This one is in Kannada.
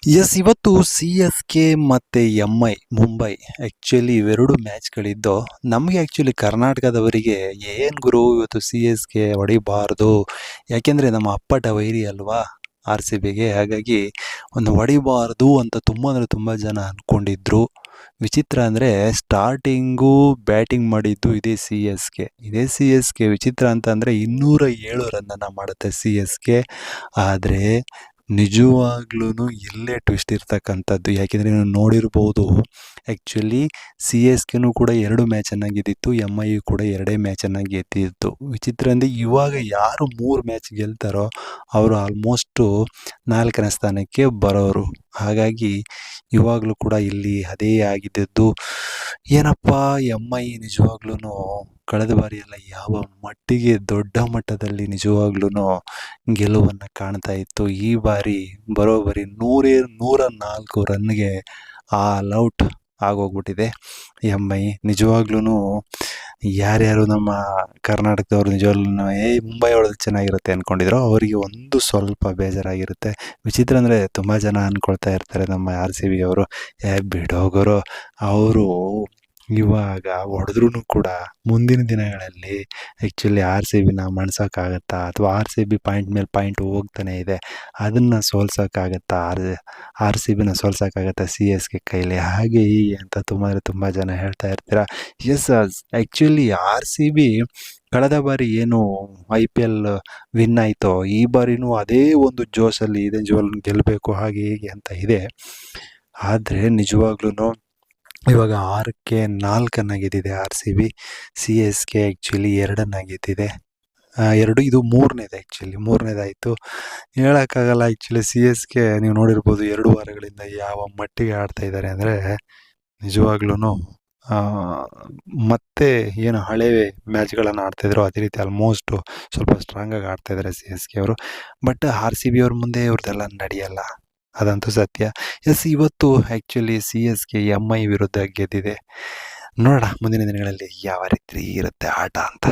ಇವತ್ತು ಸಿ ಎಸ್ ಕೆ ಮತ್ತು ಎಮ್ ಐ ಮುಂಬೈ ಆ್ಯಕ್ಚುಲಿ ಇವೆರಡು ಮ್ಯಾಚ್ಗಳಿದ್ದು ನಮಗೆ ಆ್ಯಕ್ಚುಲಿ ಕರ್ನಾಟಕದವರಿಗೆ ಏನು ಗುರು ಇವತ್ತು ಸಿ ಎಸ್ ಕೆ ಹೊಡಿಬಾರ್ದು, ಯಾಕೆಂದರೆ ನಮ್ಮ ಅಪ್ಪಟ ವೈರಿ ಅಲ್ವಾ ಆರ್ ಸಿ ಬಿಗೆ. ಹಾಗಾಗಿ ಒಂದು ಹೊಡಿಬಾರ್ದು ಅಂತ ತುಂಬ ಅಂದರೆ ತುಂಬ ಜನ ಅಂದ್ಕೊಂಡಿದ್ರು. ವಿಚಿತ್ರ ಅಂದರೆ ಸ್ಟಾರ್ಟಿಂಗು ಬ್ಯಾಟಿಂಗ್ ಮಾಡಿದ್ದು ಇದೇ ಸಿ ಎಸ್ ಕೆ ವಿಚಿತ್ರ ಅಂತಂದರೆ 207 ರನ್ನನ್ನು ಮಾಡುತ್ತೆ ಸಿ ಎಸ್ ಕೆ. ಆದರೆ ನಿಜವಾಗ್ಲೂ ಇಲ್ಲೇ ಟ್ವಿಸ್ಟ್ ಇರ್ತಕ್ಕಂಥದ್ದು, ಯಾಕೆಂದರೆ ನೀವು ನೋಡಿರ್ಬೋದು ಆ್ಯಕ್ಚುಲಿ ಸಿ ಎಸ್ ಕೆನೂ ಕೂಡ 2 ಮ್ಯಾಚನ್ನು ಗೆದ್ದಿತ್ತು, ಎಮ್ ಐ ಕೂಡ 2 ಮ್ಯಾಚನ್ನು ಗೆದ್ದಿತ್ತು. ವಿಚಿತ್ರ ಅಂದರೆ ಇವಾಗ ಯಾರು 3 ಮ್ಯಾಚ್ ಗೆಲ್ತಾರೋ ಅವರು ಆಲ್ಮೋಸ್ಟು 4ನೇ ಸ್ಥಾನಕ್ಕೆ ಬರೋರು. ಹಾಗಾಗಿ ಇವಾಗಲೂ ಕೂಡ ಇಲ್ಲಿ ಅದೇ ಆಗಿದ್ದದ್ದು. ಏನಪ್ಪ ಎಮ್ ಐ ನಿಜವಾಗ್ಲೂ ಕಳೆದ ಬಾರಿ ಎಲ್ಲ ಯಾವ ಮಟ್ಟಿಗೆ ದೊಡ್ಡ ಮಟ್ಟದಲ್ಲಿ ನಿಜವಾಗ್ಲೂ ಗೆಲುವನ್ನು ಕಾಣ್ತಾ ಇತ್ತು, ಈ ಬಾರಿ ಬರೋಬ್ಬರಿ 104 ರನ್ಗೆ ಆಲ್ ಔಟ್ ಆಗೋಗ್ಬಿಟ್ಟಿದೆ ಎಮ್ ಐ. ನಿಜವಾಗ್ಲೂ ಯಾರ್ಯಾರು ನಮ್ಮ ಕರ್ನಾಟಕದವ್ರು ನಿಜವಾಗ್ಲೂ ಮುಂಬೈ ಹೊಡೆದು ಚೆನ್ನಾಗಿರುತ್ತೆ ಅಂದ್ಕೊಂಡಿದ್ರು, ಅವರಿಗೆ ಒಂದು ಸ್ವಲ್ಪ ಬೇಜಾರಾಗಿರುತ್ತೆ. ವಿಚಿತ್ರ ಅಂದರೆ ತುಂಬ ಜನ ಅಂದ್ಕೊಳ್ತಾ ಇರ್ತಾರೆ ನಮ್ಮ ಆರ್ ಸಿ ಬಿ ಅವರು, ಬಿಡೋಗರು ಅವರು ಇವಾಗ ಹೊಡೆದ್ರೂ ಕೂಡ ಮುಂದಿನ ದಿನಗಳಲ್ಲಿ ಆ್ಯಕ್ಚುಲಿ ಆರ್ ಸಿ ಬಿನ ಮಣ್ಸೋಕ್ಕಾಗತ್ತಾ, ಅಥವಾ ಆರ್ ಸಿ ಬಿ ಪಾಯಿಂಟ್ ಮೇಲೆ ಪಾಯಿಂಟ್ ಹೋಗ್ತಾನೆ ಇದೆ, ಅದನ್ನು ಸೋಲ್ಸೋಕ್ಕಾಗತ್ತಾ, ಆರ್ ಸಿ ಬಿನ ಸೋಲ್ಸೋಕ್ಕಾಗತ್ತಾ ಸಿ ಎಸ್ ಕೆ ಕೈಲಿ, ಹಾಗೆ ಹೀಗೆ ಅಂತ ತುಂಬ ಜನ ಹೇಳ್ತಾ ಇರ್ತೀರ. Yes, actually R C B ಕಳೆದ ಬಾರಿ ಏನು ಐ ಪಿ ಎಲ್ ವಿನ್ ಆಯಿತೋ ಈ ಬಾರಿನೂ ಅದೇ ಒಂದು ಜೋಶಲ್ಲಿ ಇದೆ, ಗೆಲ್ಲಬೇಕು ಹಾಗೆ ಹೀಗೆ ಅಂತ ಇದೆ. ಆದರೆ ನಿಜವಾಗ್ಲೂ ಇವಾಗ 6ಕ್ಕೆ 4 ಗೆದ್ದಿದೆ R C B, C S K actually 2 ಗೆದ್ದಿದೆ. ಇದು ಮೂರನೇದಾಯಿತು ಹೇಳೋಕ್ಕಾಗಲ್ಲ. ಆ್ಯಕ್ಚುಲಿ ಸಿ ಎಸ್ ಕೆ ನೀವು ನೋಡಿರ್ಬೋದು 2 ವಾರಗಳಿಂದ ಯಾವ ಮಟ್ಟಿಗೆ ಆಡ್ತಾ ಇದ್ದಾರೆ ಅಂದರೆ ನಿಜವಾಗ್ಲೂ ಮತ್ತೆ ಏನು ಹಳೆ ಮ್ಯಾಚ್ಗಳನ್ನು ಆಡ್ತಾಯಿದ್ರು ಅದೇ ರೀತಿ ಆಲ್ಮೋಸ್ಟು ಸ್ವಲ್ಪ ಸ್ಟ್ರಾಂಗಾಗಿ ಆಡ್ತಾಯಿದ್ದಾರೆ ಸಿ ಎಸ್ ಕೆ ಅವರು. ಬಟ್ ಆರ್ ಸಿ ಬಿ ಅವ್ರ ಮುಂದೆ ಇವ್ರದ್ದೆಲ್ಲ ನಡೆಯಲ್ಲ, ಅದಂತೂ ಸತ್ಯ. ಎಸ್, ಇವತ್ತು actually C S K M I ವಿರುದ್ಧ ಗೆದ್ದಿದೆ. ನೋಡೋಣ ಮುಂದಿನ ದಿನಗಳಲ್ಲಿ ಯಾವ ರೀತಿ ಇರುತ್ತೆ ಆಟ ಅಂತ.